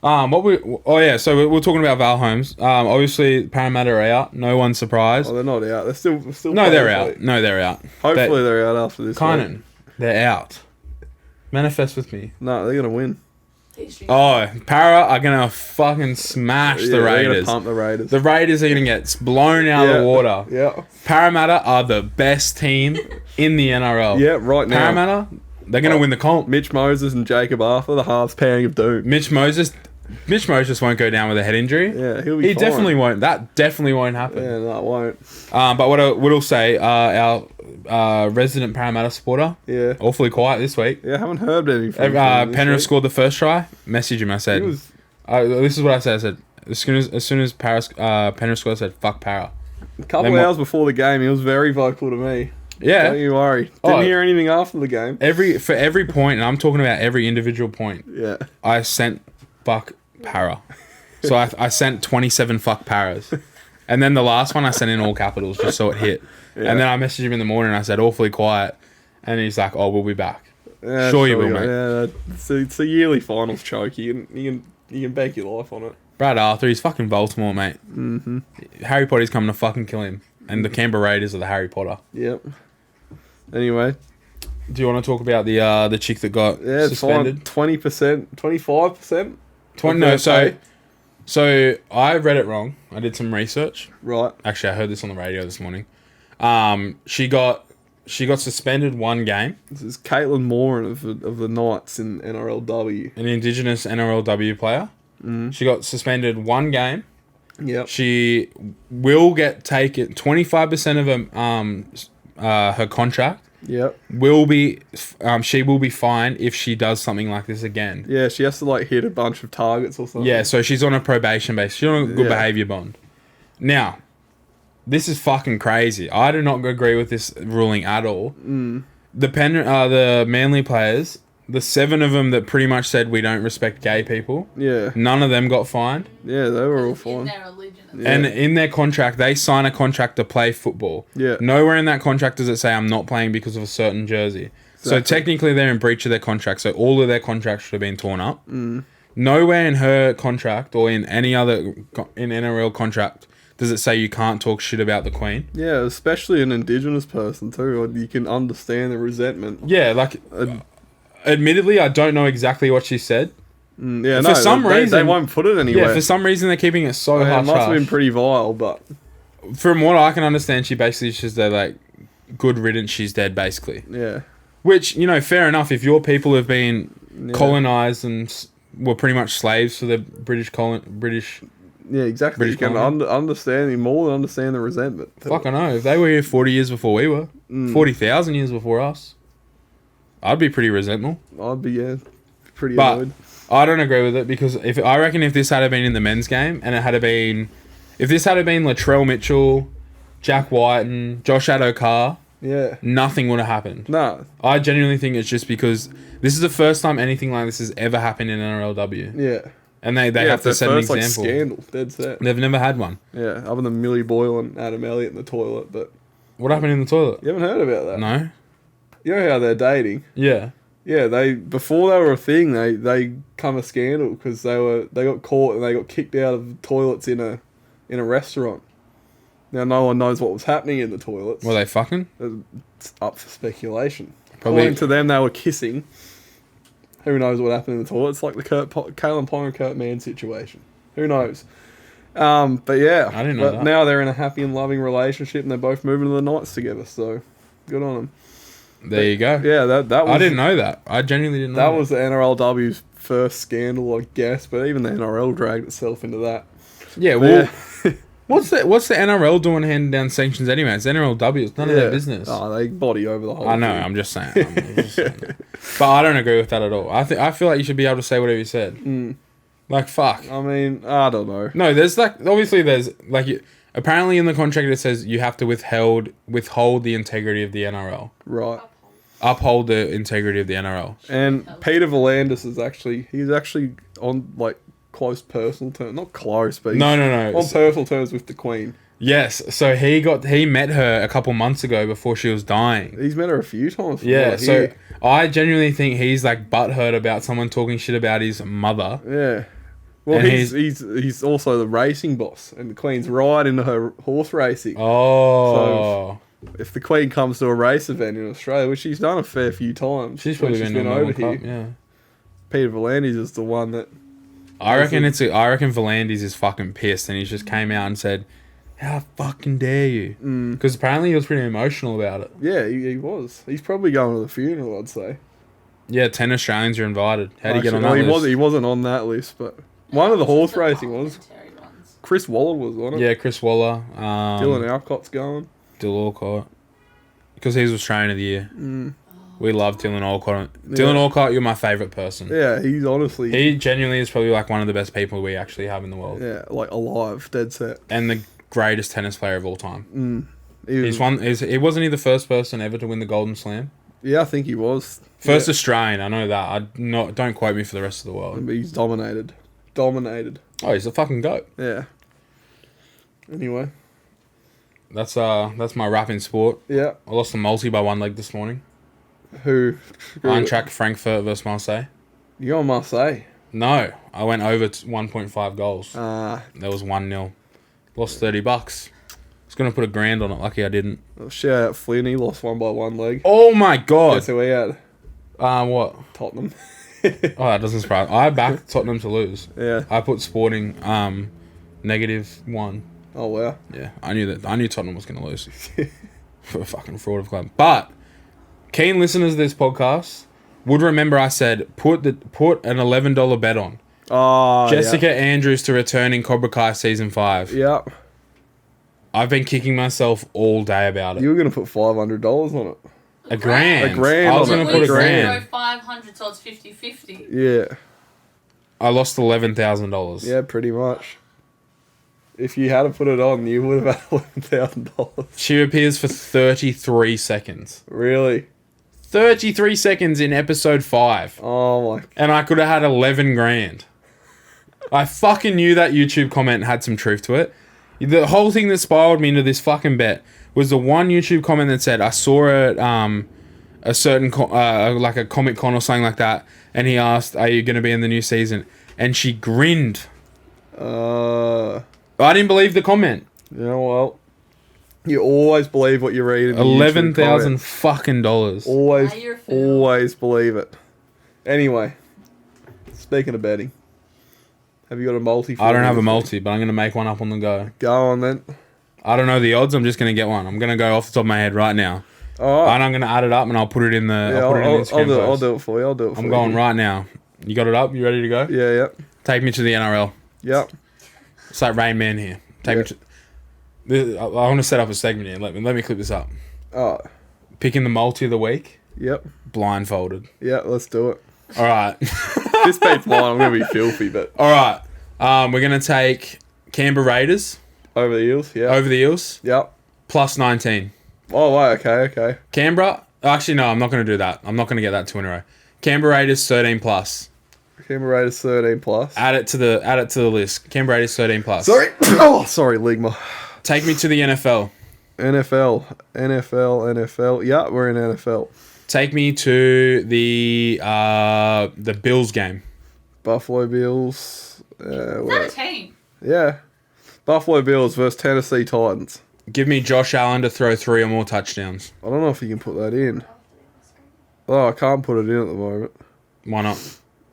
So we're talking about Val Holmes. Obviously, Parramatta are out. No one's surprised. Oh, they're not out. They're still No, they're playing, out. No, they're out. Hopefully they're out after this. Kynan, week. they're out. Manifest with me. No, they're gonna win. Oh, Para are gonna fucking smash the They're gonna Raiders. pump the Raiders. The Raiders are gonna get blown out of the water. Yeah. Parramatta are the best team in the NRL. Yeah, right now. Parramatta, they're gonna win the comp. Mitch Moses and Jacob Arthur, the halves pairing of doom. Mitch Moses won't go down with a head injury. Yeah, he'll be He fine. definitely won't. That definitely won't happen. Yeah, no, it won't. But what I will say, our resident Parramatta supporter, Yeah. awfully quiet this week. Yeah, I haven't heard anything from him this Penrith week. scored the first try. Message him. I said, He was this is what I said. I said, as soon as Penrith scored, I said, fuck Para. a couple Then of what- hours before the game. He was very vocal to me. Don't Yeah. you worry. Didn't Oh. hear anything after the game. For every point, and I'm talking about every individual point, Yeah. I sent fuck Para. So I sent 27 fuck Paras. And then the last one I sent in all capitals just so it hit. Yeah. And then I messaged him in the morning and I said, awfully quiet. And he's like, oh, we'll be back. Yeah, Sure you will, mate. Yeah, it's a yearly finals choke. You can bet your life on it. Brad Arthur, he's fucking Baltimore, mate. Mm-hmm. Harry Potter's coming to fucking kill him. And the Canberra Raiders are the Harry Potter. Yep. Anyway. Do you want to talk about the chick that got suspended? 20%, 25%. 20. No, so I read it wrong. I did some research. Right. Actually, I heard this on the radio this morning. She got suspended one game. This is Caitlin Moran of the Knights in NRLW. An Indigenous NRLW player. Mm-hmm. She got suspended one game. Yep. She will get taken 25% of her contract. Yep. Will be she will be fined if she does something like this again. Yeah, she has to like hit a bunch of targets or something. Yeah, so she's on a probation base. She's on a good Yeah. behavior bond. Now, this is fucking crazy. I do not agree with this ruling at all. Mm. The Manly players, the 7 of them that pretty much said we don't respect gay people, Yeah. none of them got fined. Yeah, they were all In fine. their religion. Yeah. And in their contract, they sign a contract to play football. Yeah. Nowhere in that contract does it say I'm not playing because of a certain jersey. So Exactly. technically they're in breach of their contract. So all of their contracts should have been torn up. Mm. Nowhere in her contract or in any other in NRL contract does it say you can't talk shit about the Queen. Yeah, especially an Indigenous person too. Like, you can understand the resentment. Yeah, like admittedly, I don't know exactly what she said. Yeah, For no, some they reason- won't put it anywhere. Yeah, for some reason they're keeping it so it hush must have been hush. pretty vile, but From what I can understand, she basically just they're like, good riddance, she's dead, basically. yeah. Which, you know, fair enough. If your people have been Yeah. colonized and were pretty much slaves for the British. Yeah, exactly. British you can colony. understand more than understand the resentment. Fuck, I know. If they were here 40 years before we were, 40,000 years before us, I'd be pretty resentful. I'd be pretty But annoyed. I don't agree with it because I reckon if this had been in the men's game and if this had been Latrell Mitchell, Jack White, and Josh Adokar, Yeah. nothing would have happened. No. I genuinely think it's just because this is the first time anything like this has ever happened in NRLW. Yeah. And they Yeah, have it's to their set an first, example. scandal. Dead set. They've never had one. Yeah, other than Millie Boyle and Adam Elliott in the toilet, but What happened in the toilet? you haven't heard about that. No? You know how they're dating? Yeah. Yeah, before they were a thing, they come a scandal because they got caught and they got kicked out of toilets in a restaurant. Now no one knows what was happening in the toilets. Were they fucking? It's up for speculation. Probably- According to them, they were kissing. Who knows what happened in the toilet? It's like the Kalen Pong and Kurt Mann situation. Who knows? But yeah, I didn't know that. Now they're in a happy and loving relationship, and they're both moving to the Knights together. So good on them. There you go. Yeah, that was, I didn't know that. I genuinely didn't know that was the NRLW's first scandal, I guess. But even the NRL dragged itself into that. Yeah, But well, yeah. what's the NRL doing handing down sanctions anyway? It's NRLW. It's none of their business. Oh, they body over the whole I know. thing. I'm just saying. But I don't agree with that at all. I feel like you should be able to say whatever you said. Mm. Like fuck. I mean, I don't know. No, there's apparently in the contract it says you have to withhold the integrity of the NRL. Right. Uphold the integrity of the NRL. And Peter Volandis he's actually on like close personal terms, not close, but he's No. on personal terms with the Queen. Yes, so he met her a couple months ago before she was dying. He's met her a few times. from Yeah, what I so hear. I genuinely think he's like butthurt about someone talking shit about his mother. Yeah. Well, And he's also the racing boss, and the Queen's right into her horse racing. Oh, If the Queen comes to a race event in Australia, which she's done a fair few times, she's when probably been over here. Yeah, Peter Volandis is the one that. I reckon Volandis is fucking pissed, and he just came out and said, "How fucking dare you?" Because apparently he was pretty emotional about it. Yeah, he was. He's probably going to the funeral, I'd say. Yeah, 10 Australians are invited. How do you get on that Actually, list? He wasn't on that list, but one of the horse racing was. Parliamentary ones. Chris Waller was on it. Yeah, Chris Waller. Dylan Alcott's going. Dylan Alcott. Because he's Australian of the Year. We love Dylan Alcott. Yeah. Dylan Alcott, you're my favourite person. Yeah, he's honestly. He genuinely is probably like one of the best people we actually have in the world. Yeah, like alive, dead set. And the greatest tennis player of all time. He Wasn't he the first person ever to win the Golden Slam? Yeah, I think he was. First Yeah. Australian, I know that. Don't quote me for the rest of the world. But he's dominated. Dominated. Oh, he's a fucking goat. Yeah. Anyway. That's my rap in sport. Yeah. I lost the multi by one leg this morning. Who? Eintracht Frankfurt versus Marseille. You on Marseille? No, I went over 1.5 goals. Ah, There was 1-0. Lost $30. I was going to put $1,000 on it. Lucky I didn't. shout out Flynn. He lost one by one leg. Oh my God. Guess who he had? What? Tottenham. Oh, that doesn't surprise. I backed Tottenham to lose. Yeah. I put Sporting -1. Oh wow. Yeah, I knew Tottenham was going to lose. For a fucking fraud of club. But keen listeners of this podcast would remember I said put an $11 bet on Oh, Jessica Andrews to return in Cobra Kai season 5. Yeah. I've been kicking myself all day about it. You were gonna put $500 on it. A grand. A grand I was on going it. to put A grand. $1,000. 500, so it's 50-50. Yeah. I lost $11,000. Yeah, pretty much. If you had to put it on, you would have had $11,000. She appears for 33 seconds. Really? 33 seconds in episode 5. Oh my. And I could have had 11 grand. I fucking knew that YouTube comment had some truth to it. The whole thing that spiraled me into this fucking bet was the one YouTube comment that said, I saw it, a certain, like a Comic Con or something like that, and he asked, are you going to be in the new season? And she grinned. I didn't believe the comment. You know what? You always believe what you read in the YouTube $11,000 comments. fucking dollars. Always, Now you're a fool. always believe it. Anyway, speaking of betting, have you got a multi? I don't have a multi, but I'm going to make one up on the go. Go on then. I don't know the odds. I'm just going to get one. I'm going to go off the top of my head right now. All right. And I'm going to add it up and I'll put it in the Yeah, I'll put it in the Instagram I'll post. do it for you. I'll do it for you. I'm going right now. You got it up? You ready to go? Yeah, yeah. Take me to the NRL. Yep. It's like Rain Man here. Take me to... I want to set up a segment here. Let me clip this up. Oh, Picking the multi of the week. yep. Blindfolded. Yeah, let's do it. All right. This beats mine. I'm going to be filthy, but All right. We're going to take Canberra Raiders over the Eels. Yeah. over the Eels. Yep. Plus 19. Oh, wow. Okay. Canberra... Actually, no. I'm not going to do that. I'm not going to get that 2 in a row. Canberra Raiders 13 plus. Canberra Raiders 13 plus. Add it to the list. Canberra Raiders 13 plus. Sorry. Oh, sorry, Ligma. Take me to the NFL. NFL. Yeah, we're in NFL. Take me to the Bills game. Buffalo Bills. Is that a team? Yeah. Buffalo Bills versus Tennessee Titans. Give me Josh Allen to throw 3 or more touchdowns. I don't know if you can put that in. Oh, I can't put it in at the moment. Why not?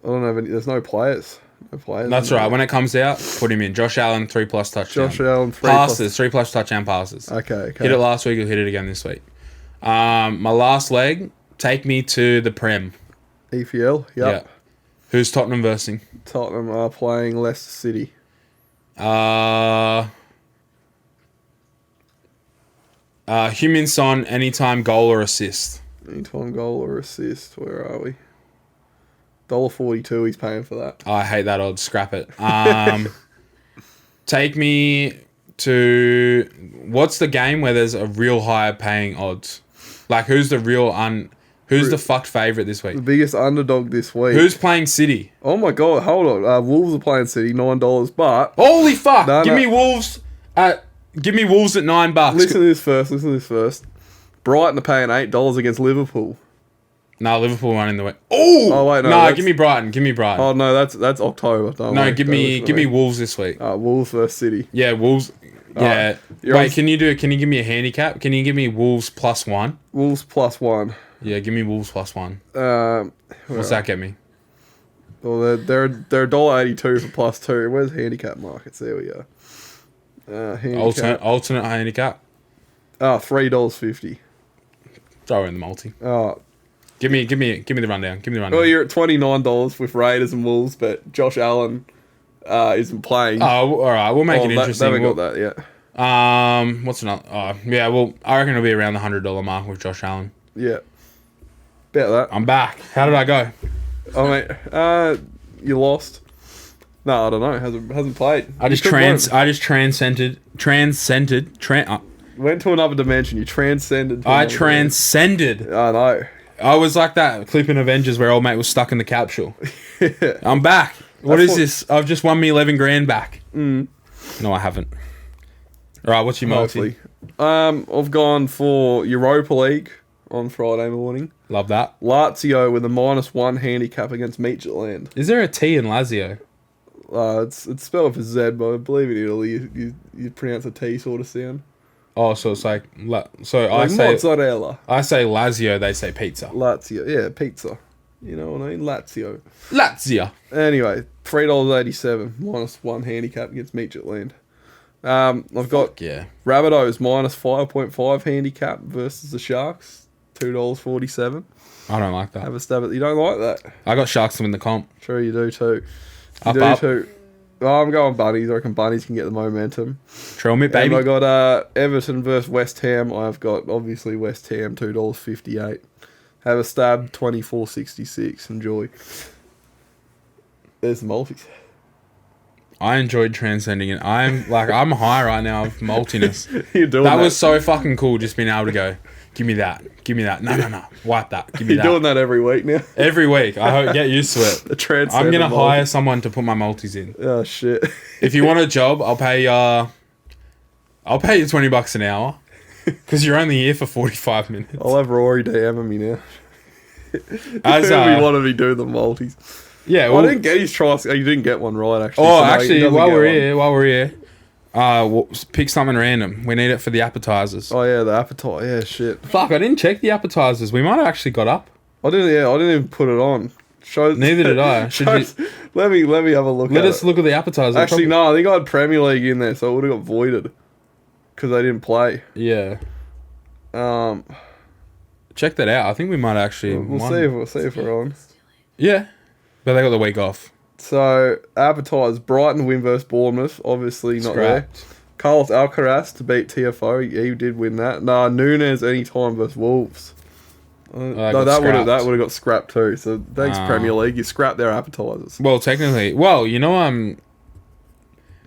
I don't have any. There's no players. No players. That's in right. there. When it comes out, put him in. Josh Allen 3+ touchdowns. Josh Allen 3 passes 3+ touchdown passes. Okay. Hit it last week. He'll hit it again this week. My last leg. Take me to the Prem. EPL. Yep. Yeah. Who's Tottenham versing? Tottenham are playing Leicester City. Heung-min Son anytime goal or assist. Anytime goal or assist. Where are we? $1.42. He's paying for that. Oh, I hate that odds. Scrap it. Take me to... What's the game where there's a real high paying odds? Like, who's the real Who's the fucked favourite this week? The biggest underdog this week. Who's playing City? Oh my god! Hold on. Wolves are playing City. $9, but Holy fuck! No, Give no. me Wolves at $9. Listen to this first. Brighton are paying $8 against Liverpool. No, Liverpool won in the way. Oh wait, no, no! that's- Give me Brighton. Give me Brighton. Oh no, that's October. Don't no, worry, give don't me listen to give me Wolves this week. Wolves versus City. Yeah, Wolves. Yeah. you're Wait, on- can you give me a handicap? Can you give me Wolves +1? Wolves +1. Yeah, give me Wolves +1. What's that get me? Well, they're $1.82 for +2. Where's handicap markets? There we go. Handicap. Alternate handicap. $3.50. Throw in the multi. Oh, Give me the rundown. Give me the rundown. well, you're at $29 with Raiders and Wolves, but Josh Allen isn't playing. Oh, all right. We'll make it They interesting. haven't got that yet. What's another? Oh, yeah. Well, I reckon it'll be around the $100 mark with Josh Allen. Yeah. Bet that. I'm back. How did I go? Oh mate, you lost. No, I don't know. Hasn't played. I just You could've transcended. went to another dimension. You transcended. to I another transcended. dimension. I know. I was like that clip in Avengers where old mate was stuck in the capsule. I'm back. What is this? I've just won me 11 grand back. No, I haven't. All right, what's your multi? Mostly. I've gone for Europa League. on Friday morning. Love that. Lazio with a -1 handicap against Midtjylland. Is there a T in Lazio? It's spelled with a Z, but I believe in Italy you pronounce a T sort of sound. Oh, so it's like so Like mozzarella. I say Lazio, they say pizza. Lazio, yeah, pizza. You know what I mean? Lazio. Anyway, $3.87 -1 handicap against Midtjylland. I've got yeah. Rabbitohs -5.5 handicap versus the Sharks, $2.47. I don't like that. Have a stab at. You don't like that? I got Sharks to win the comp. Sure, you do too. You Up, do up. too. Oh, I'm going Bunnies. I reckon Bunnies can get the momentum. Trail me, baby. And I got Everton versus West Ham. I've got obviously West Ham $2.58. Have a stab 24.66. Enjoy. There's the multis. I enjoyed transcending it. I'm high right now of maltiness. You're doing That was so fucking cool. Just being able to go, give me that. No. Wipe that. Give me You're that. doing that every week now. Every week. I hope get used to it. The transcend. I'm gonna hire someone to put my multis in. Oh shit. If you want a job, I'll pay you $20 an hour. Because you're only here for 45 minutes. I'll have Rory DMing me now. As we want to be doing the multis. yeah, Well, I didn't get his try. You didn't get one right, actually. Oh, so no, he actually, doesn't while get we're one. here, pick something random. We need it for the appetizers. Oh yeah, the appetite. Yeah, shit. Fuck, I didn't check the appetizers. We might have actually got up. I didn't even put it on. Show. Neither did I. Should you, Let me have a look. let at us it. look at the appetizers. Actually, no. I think I had Premier League in there, so it would have got voided because they didn't play. Yeah. Um, Check that out. I think we might actually. we'll won. see if we're on. Yeah. But they got the week off. So appetizers: Brighton win versus Bournemouth. Obviously not Scrapped. there. Carlos Alcaraz to beat TFO. He did win that. Nah, Nunes anytime versus Wolves. No, got that would scrapped. have got scrapped too. So thanks Premier League, you scrapped their appetizers. Well, technically. Well, you know,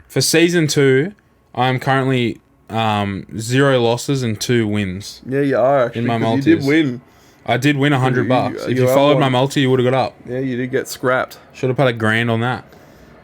for season 2, I'm currently 0 losses and 2 wins. Yeah, you are actually. In my 'cause you did multis. win. I did win $100. If you you have followed my won. multi, you would have got up. Yeah, you did get scrapped. Should have put $1,000 on that.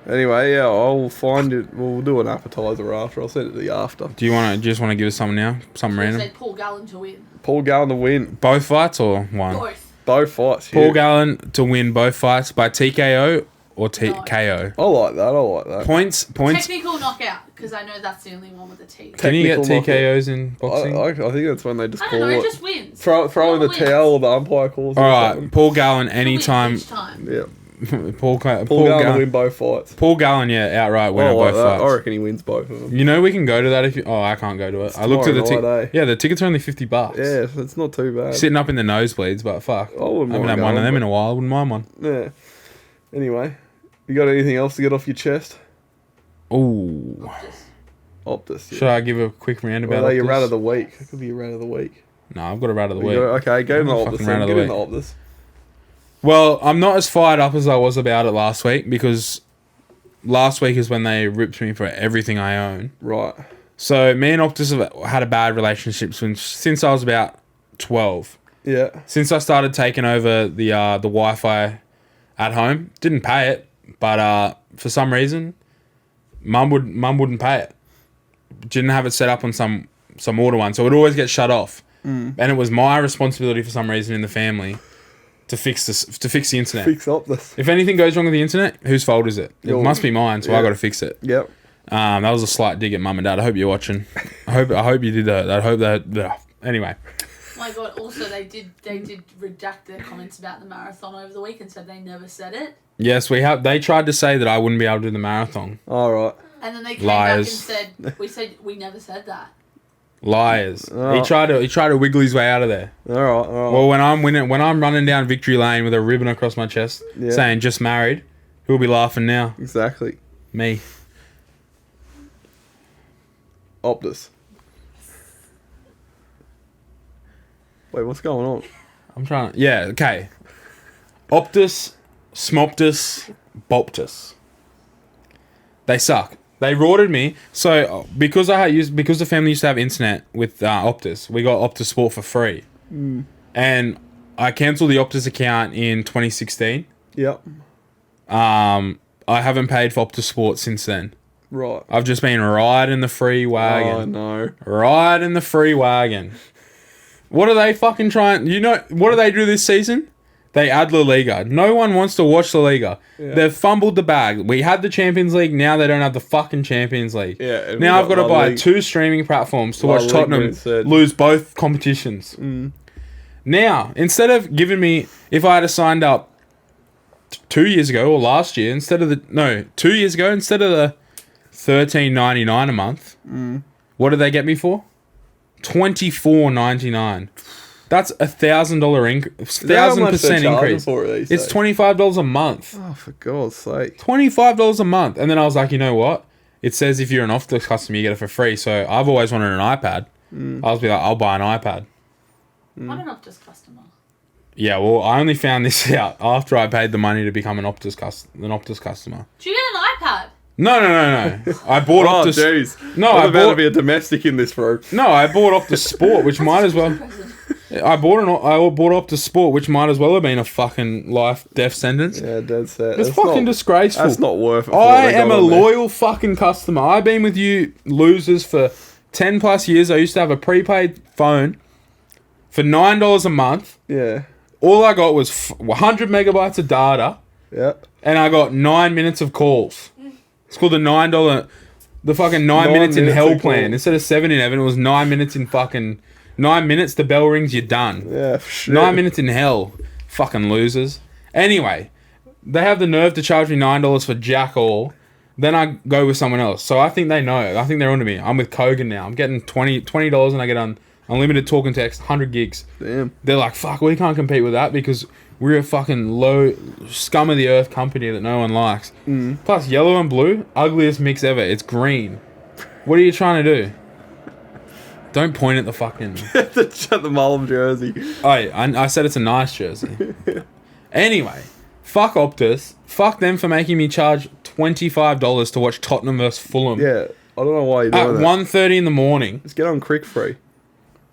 Anyway, yeah, I'll find it. We'll do an appetizer after. I'll send it to you after. Do you just want to give us something now? Something I random? said Paul Gallen to win. Paul Gallen to win Both fights or one? Both. both fights. Paul yeah. Gallen to win both fights by TKO or No. KO. I like that. Points. Technical knockout, because I know that's the only one with a T. Can you get Technical TKOs in boxing? I think that's when they just I call don't know, it. just wins. Throw in the Wins. towel or the umpire calls it. All or right, something. Paul Gallen He'll win anytime. each time. Yeah. Paul Paul Gallen to win both fights. Paul Gallen, yeah, outright winner I like both that. I fights. reckon he wins both of them. You know we can go to that if you. Oh, I can't go to it. It's I looked at the tomorrow ticket. night, eh? Yeah, the tickets are only $50. Yeah, it's not too bad. Sitting up in the nosebleeds, but fuck. I wouldn't haven't mind had one of going, them in but- a while. I wouldn't mind one. Yeah. Anyway, you got anything else to get off your chest? Ooh. Optus. Yeah. Should I give a quick roundabout? Well, your Optus? rat of the week. That could be your rat of the week. No, I've got a rat of the You week. got- okay, go in the Fucking Optus. rat Then. of the Get in the week. Optus. Well, I'm not as fired up as I was about it last week because last week is when they ripped me for everything I own. Right. So me and Optus have had a bad relationship since I was about 12. Yeah. Since I started taking over the Wi-Fi at home, didn't pay it, but for some reason, Mum wouldn't pay it. Didn't have it set up on some order one, so it would always get shut off. And it was my responsibility for some reason in the family to fix the internet. Fix Optus. If anything goes wrong with the internet, whose fault is it? It Yours. must be mine, so I Yeah. got to fix it. Yep. That was a slight dig at Mum and Dad. I hope you're watching. I hope you did that. I hope that. Anyway. Oh my god, also they did redact their comments about the marathon over the week and said they never said it. Yes, we have. They tried to say that I wouldn't be able to do the marathon. All right. And then they came Liars. back and said we never said that. Liars. Oh. He tried to wiggle his way out of there. All right. Well, when I'm running down victory lane with a ribbon across my chest Yeah. saying "just married," who'll be laughing now? Exactly. Me. Optus. Wait, what's going on? I'm trying. Yeah. Okay. Optus, Smoptus, Boptus. They suck. They rorted me. So because the family used to have internet with Optus, we got Optus Sport for free, and I cancelled the Optus account in 2016. Yep. I haven't paid for Optus Sport since then. Right. I've just been riding the free Oh wagon. no. Riding the free wagon. What are they fucking trying? You know, what do they do this season? They add La Liga. No one wants to watch La Liga. Yeah. They've fumbled the bag. We had the Champions League. Now they don't have the fucking Champions League. Yeah, and Now we I've got to La buy Liga. 2 streaming platforms to La watch Liga Tottenham instead. lose both competitions. Now, instead of giving me... If I had signed up 2 years ago or last year, instead of the... No, 2 years ago, instead of the $13.99 a month, what did they get me for? $24.99. That's $1,000 increase. For it these It's days. $25 a month. Oh, for God's sake. $25 a month. And then I was like, you know what? It says if you're an Optus customer, you get it for free. So I've always wanted an iPad. I was like, I'll buy an iPad. I'm an Optus customer. Yeah, well, I only found this out after I paid the money to become an Optus customer. Do you get an iPad? No. I bought Oh, Optus. jeez. No, I'm I about to bought. be a domestic in this, bro. No, I bought Optus Sport, which might as well. Present. I bought Optus Sport, which might as well have been a fucking life-death sentence. Yeah, dead set. It's fucking disgraceful. That's not worth it. for I what they am got a on there. loyal fucking customer. I've been with you losers for 10 plus years. I used to have a prepaid phone for $9 a month. Yeah. All I got was 100 megabytes of data, Yep. and I got 9 minutes of calls. It's called the the fucking 9 minutes in minutes hell of plan. calls. Instead of 7 in heaven, it was 9 minutes in fucking 9 minutes. The bell rings, you're done. Yeah, for sure. 9 minutes in hell, fucking losers. Anyway, they have the nerve to charge me $9 for jack all. Then I go with someone else. So I think they know. I think they're onto me. I'm with Kogan now. I'm getting $20 and I get unlimited talk and text, 100 gigs. Damn. They're like, fuck, we can't compete with that because we're a fucking low scum of the earth company that no one likes. Plus, yellow and blue, ugliest mix ever. It's green. What are you trying to do? Don't point at the fucking... the Mullum jersey. I said it's a nice jersey. Anyway, fuck Optus. Fuck them for making me charge $25 to watch Tottenham vs Fulham Yeah. I don't know why you're at doing that. 1:30 in the morning. Let's get on Crick Free.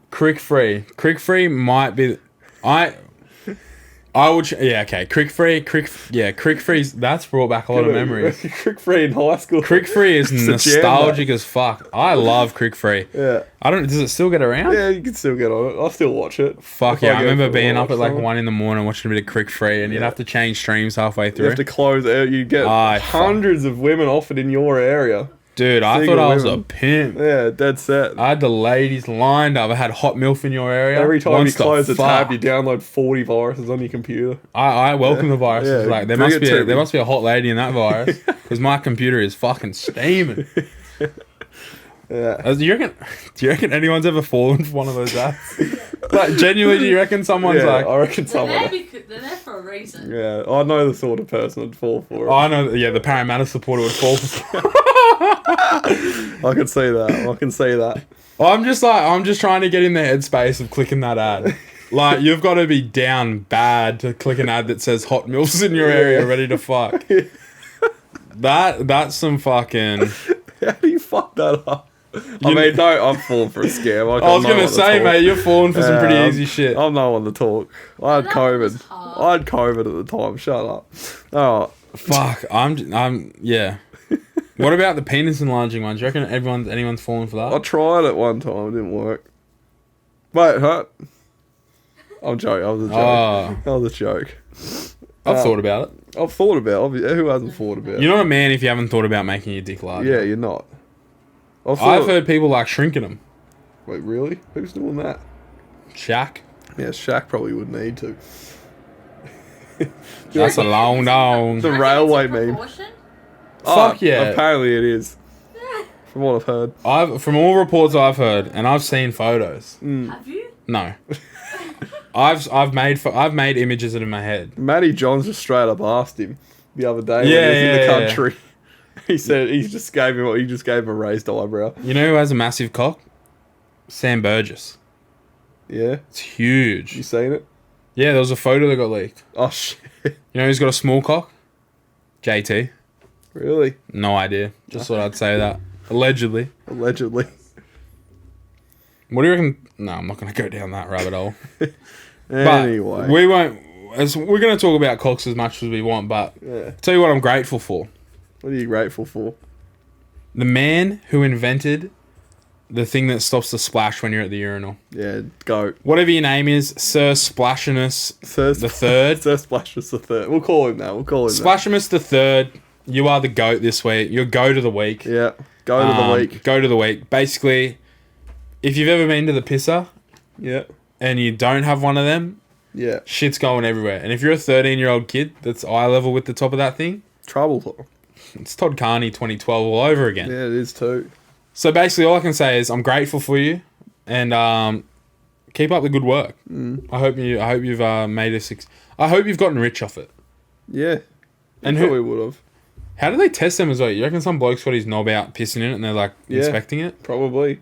Crick free might be... I would... yeah, okay. Crick free. That's brought back a lot of memories. Crick Free in high school. Crick free is It's a jam, nostalgic as fuck. I love Crick free. Yeah. Does it still get around? Yeah, you can still get on it. I'll still watch it. Fuck If yeah, I go remember for a being watch up at like something. 1 in the morning watching a bit of Crick free, and you'd have to change streams halfway You through. have to close it. You get Aye, fuck. hundreds of women offered in your area. Dude, I Single thought I was a women. pimp. Yeah, dead set. I had the ladies lined up. I had Hot MILF in your area. Every time Wants you to close a tab, fuck. you download 40 viruses on your computer. I welcome the viruses. Yeah, Like there bring must it be to me. there must be a hot lady in that virus because my computer is fucking steaming. Yeah. Do you reckon anyone's ever fallen for one of those apps? Like genuinely, do you reckon someone's Yeah, like? I reckon They're someone. there, they're there for a reason. Yeah, I know the sort of person would fall for it. Oh, I know. Yeah, the Parramatta supporter would fall for. I can see that. I can see that. I'm just trying to get in the headspace of clicking that ad. Like, you've got to be down bad to click an ad that says hot milfs in your area ready to fuck. That's some fucking... How do you fuck that up? I mean, no, I'm falling for a scam. I was going to say, mate, you're falling for some pretty easy shit. I'm no one to talk. I had That was COVID. hard. I had COVID at the time. Shut up. Oh, Fuck, yeah. What about the penis enlarging ones? Do you reckon anyone's falling for I that? tried it one time. It didn't work. Wait, huh? I'm joking. I was a joke. Oh, That was a joke. I've thought about it. I've thought about it. Who hasn't thought about it? You're not a man if you haven't thought about making your dick larger. Yeah, you're not. I've heard people like shrinking them. Wait, really? Who's doing that? Shaq. Yeah, Shaq probably would need to. That's a long down. The I think railway it's a meme. proportion. Fuck yeah. Apparently it is. From what I've heard. From all reports I've heard, and I've seen photos. Have you? No. I've made images in my head. Matty Johns just straight up asked him the other day when Yeah, he was in the yeah, yeah. country. He said he just gave him a raised eyebrow. You know who has a massive cock? Sam Burgess. Yeah, It's huge. you seen it? Yeah, there was a photo that got leaked. Oh shit! You know who's got a small cock? JT. Really? No idea. Just thought I'd say that. Allegedly. Allegedly. What do you reckon? No, I'm not going to go down that rabbit hole. Anyway. But we won't. We're going to talk about cocks as much as we want, but Yeah. tell you what I'm grateful for. What are you grateful for? The man who invented the thing that stops the splash when you're at the urinal. Yeah, goat. Whatever your name is, Sir Splashinus the Third. Sir Splashinus the Third. We'll call him that. Splashinus the Third. You are the goat this week. You're goat of the week. Yeah, goat of the week. Goat of the week. Basically, if you've ever been to the pisser, Yeah, and you don't have one of them, yeah. shit's going everywhere. And if you're a 13-year-old kid that's eye level with the top of that thing, Trouble. it's Todd Carney 2012 all over again. Yeah, it is too. So basically, all I can say is I'm grateful for you, and keep up the good work. I hope you've made a I hope you've gotten rich off it. Yeah, And we would have How do they test them as well? You reckon some bloke's got his knob out pissing in it, and they're like inspecting it? probably.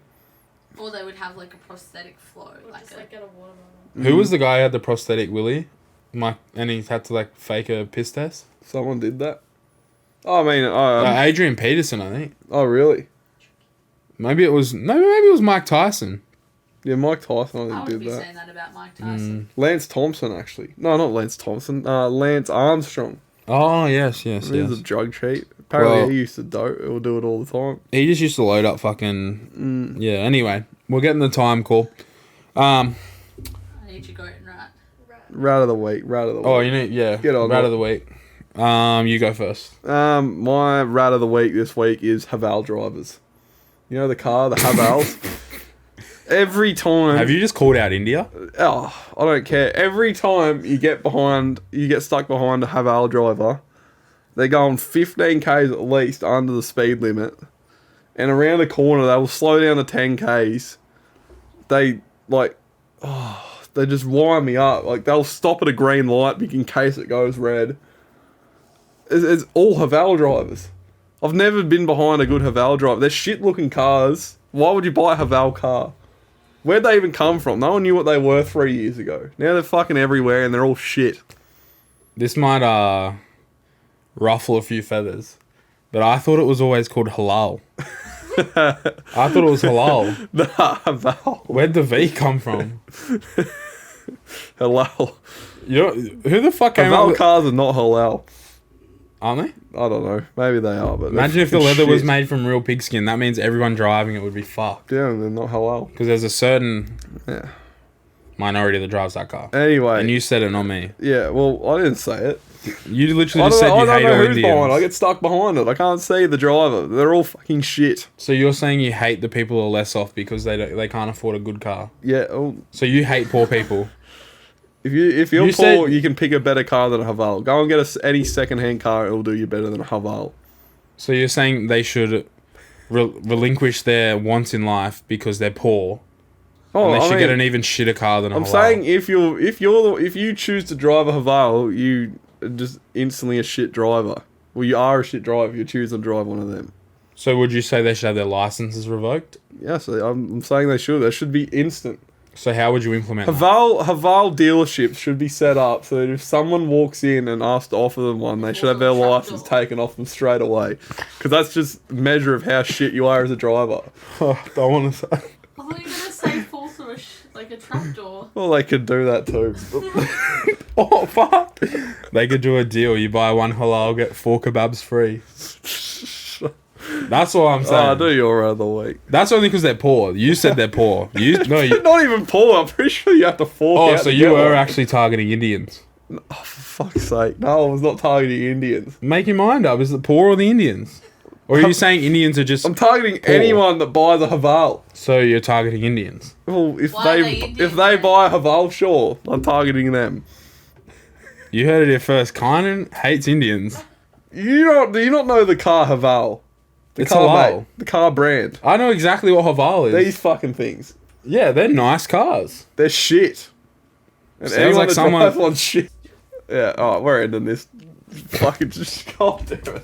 Or they would have like a prosthetic flow. Just like get a watermelon. Who was the guy who had the prosthetic willy? Mike, and he had to like fake a piss test. Someone did that. Oh, I mean, Adrian Peterson, I think. oh really? Maybe it was Mike Tyson. Yeah, Mike Tyson I I would think be did that. saying that about Mike Tyson. Lance Thompson actually. No, not Lance Thompson. Lance Armstrong. Oh yes. He's a drug cheat. Apparently Well- he used to dope. He'll do it all the time. He just used to load up fucking. Yeah. Anyway, we're getting the time call. I need your goat and rat. Rat of the week. Oh, you need Get on rat it. of the week. You go first. My rat of the week this week is Haval drivers. You know the car, the Havals? Every time... Have you just called out India? Oh, I don't care. Every time you get stuck behind a Haval driver, they're going 15 k's at least under the speed limit. And around the corner, they will slow down to 10 k's. They just wind me up. Like, they'll stop at a green light in case it goes red. It's all Haval drivers. I've never been behind a good Haval driver. They're shit-looking cars. Why would you buy a Haval car? Where'd they even come from? No one knew what they were 3 years ago. Now they're fucking everywhere and they're all shit. This might ruffle a few feathers, but I thought it was always called halal. I thought it was halal. Nah, Haval. Where'd the V come from? Halal. Who the fuck came up Haval with... cars are not halal. Aren't they? I don't know. Maybe they are, but Imagine if the they're leather was shit. made from real pigskin. That means everyone driving it would be fucked. Yeah, they're not halal. Because there's a certain Yeah. minority that drives that car. Anyway. And you said it, not me. Yeah, well, I didn't say it. You literally I just don't, said know, you I hate don't know all who's behind it. I Indians. get stuck behind it. I can't see the driver. They're all fucking shit. So you're saying you hate the people who are less off because they can't afford a good car. Yeah, well, So you hate poor people. if you're You poor, said- you can pick a better car than a Haval. Go and get any second-hand car. It'll do you better than a Haval. So you're saying they should relinquish their wants in life because they're poor. Oh, And they I should get mean, an even shitter car than a I'm halal. saying if you choose to drive a Haval, you are just instantly a shit driver. Well, you are a shit driver if you choose to drive one of them. So would you say they should have their licenses revoked? Yes, I'm saying they should. They should be instant. So how would you implement that? Haval dealerships should be set up so that if someone walks in and asks to offer them one, they should have their Also a license trapdoor. taken off them straight away. Because that's just a measure of how shit you are as a driver. Don't want to say. I thought you were gonna say fall through a trapdoor. Well, they could do that too. Oh, fuck. They could do a deal. You buy one halal, get 4 kebabs free. That's all I'm saying. Oh, do your other week. That's only because they're poor. You said they're poor. You're not even poor. I'm pretty sure you have to fork Oh, out so to you get were one. actually targeting Indians. Oh, for fuck's sake. No, I was not targeting Indians. Make your mind up. Is it poor or the Indians? Or are you saying Indians are just... I'm targeting Poor. anyone that buys a Haval. So you're targeting Indians? Well, if Why are they they Indian if they then? buy a Haval, sure, I'm targeting them. You heard it here first. Kynan hates Indians. Do you not know the car Haval? The It's car halal. mate, the car brand. I know exactly what Haval is. These fucking things. Yeah, they're nice cars. They're shit. And Sounds anyone like that someone- drives one's shit. Yeah, alright, we're ending this. Fucking just, God damn it.